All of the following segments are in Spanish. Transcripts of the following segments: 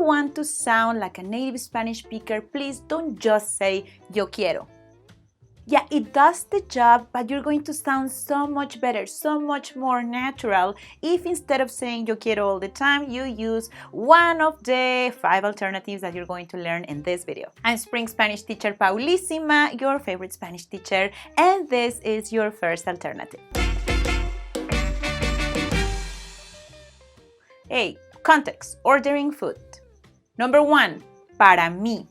want to sound like a native Spanish speaker, please don't just say yo quiero. Yeah, it does the job, but you're going to sound so much better, so much more natural if instead of saying yo quiero all the time, you use one of the 5 alternatives that you're going to learn in this video. I'm Spring Spanish teacher Paulísima, your favorite Spanish teacher, and this is your first alternative. Hey, context, ordering food. Number 1, para mí.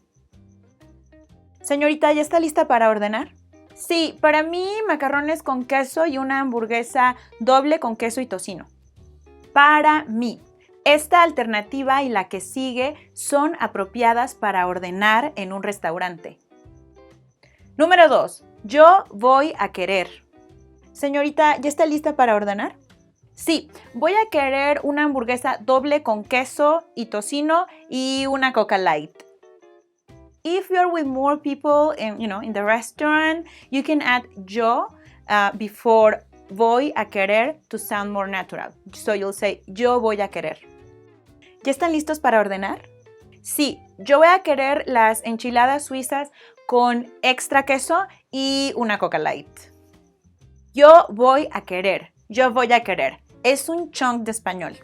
Señorita, ¿ya está lista para ordenar? Sí, para mí macarrones con queso y una hamburguesa doble con queso y tocino. Para mí. Esta alternativa y la que sigue son apropiadas para ordenar en un restaurante. Número 2. Yo voy a querer. Señorita, ¿ya está lista para ordenar? Sí, voy a querer una hamburguesa doble con queso y tocino y una Coca Light. If you're with more people in the restaurant, you can add yo before voy a querer to sound more natural. So you'll say yo voy a querer. ¿Ya están listos para ordenar? Sí, yo voy a querer las enchiladas suizas con extra queso y una Coca Light. Yo voy a querer. Yo voy a querer. Es un chunk de español.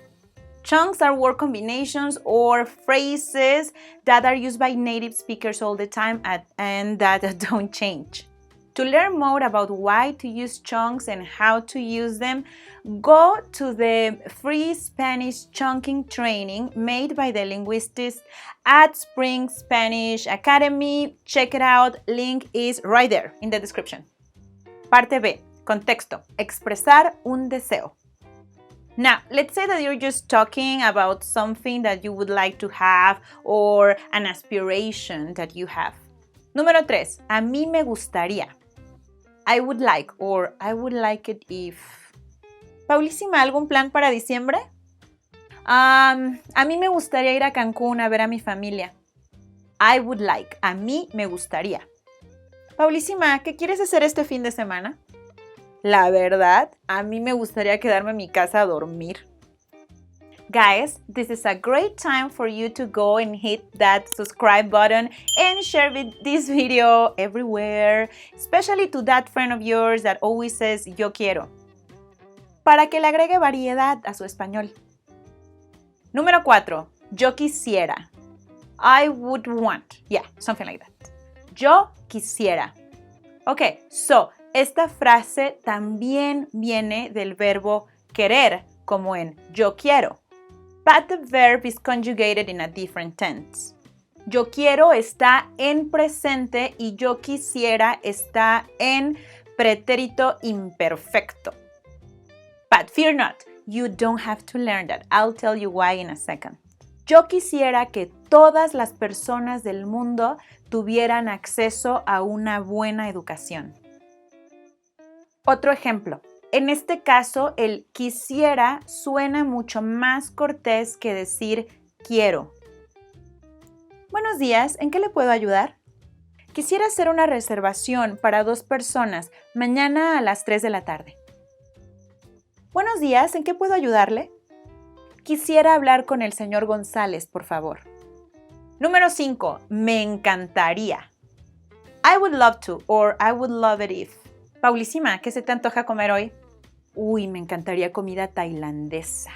Chunks are word combinations or phrases that are used by native speakers all the time and that don't change. To learn more about why to use chunks and how to use them, go to the free Spanish chunking training made by the linguists at Spring Spanish Academy. Check it out. Link is right there in the description. Parte B. Contexto. Expresar un deseo. Now, let's say that you're just talking about something that you would like to have or an aspiration that you have. Número 3. A mí me gustaría. I would like or I would like it if. Paulísima, ¿algún plan para diciembre? A mí me gustaría ir a Cancún a ver a mi familia. I would like. A mí me gustaría. Paulísima, ¿qué quieres hacer este fin de semana? La verdad, a mí me gustaría quedarme en mi casa a dormir. Guys, this is a great time for you to go and hit that subscribe button and share this video everywhere, especially to that friend of yours that always says yo quiero, para que le agregue variedad a su español. Número 4. Yo quisiera. I would want. Yeah, something like that. Yo quisiera. Okay, so esta frase también viene del verbo querer, como en yo quiero. But the verb is conjugated in a different tense. Yo quiero está en presente y yo quisiera está en pretérito imperfecto. But fear not, you don't have to learn that. I'll tell you why in a second. Yo quisiera que todas las personas del mundo tuvieran acceso a una buena educación. Otro ejemplo. En este caso, el quisiera suena mucho más cortés que decir quiero. Buenos días, ¿en qué le puedo ayudar? Quisiera hacer una reservación para 2 personas mañana a las 3 de la tarde. Buenos días, ¿en qué puedo ayudarle? Quisiera hablar con el señor González, por favor. Número 5. Me encantaría. I would love to or I would love it if. Paulísima, ¿qué se te antoja comer hoy? Uy, me encantaría comida tailandesa.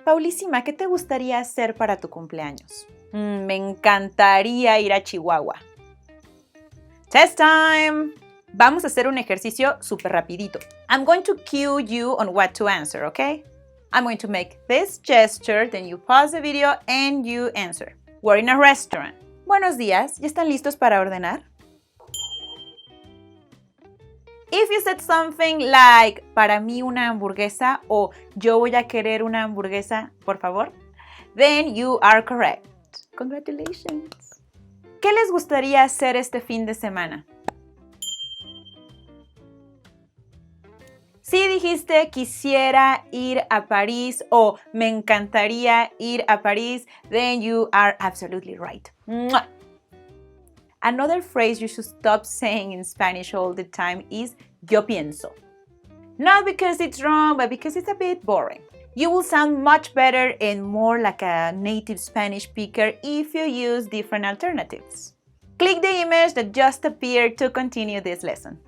Paulísima, ¿qué te gustaría hacer para tu cumpleaños? Me encantaría ir a Chihuahua. Test time! Vamos a hacer un ejercicio súper rapidito. I'm going to cue you on what to answer, okay? I'm going to make this gesture, then you pause the video and you answer. We're in a restaurant. Buenos días, ¿ya están listos para ordenar? If you said something like, para mí una hamburguesa o yo voy a querer una hamburguesa, por favor, then you are correct. Congratulations. ¿Qué les gustaría hacer este fin de semana? Si dijiste quisiera ir a París o me encantaría ir a París, then you are absolutely right. Mwah. Another phrase you should stop saying in Spanish all the time is yo pienso. Not because it's wrong, but because it's a bit boring. You will sound much better and more like a native Spanish speaker if you use different alternatives. Click the image that just appeared to continue this lesson.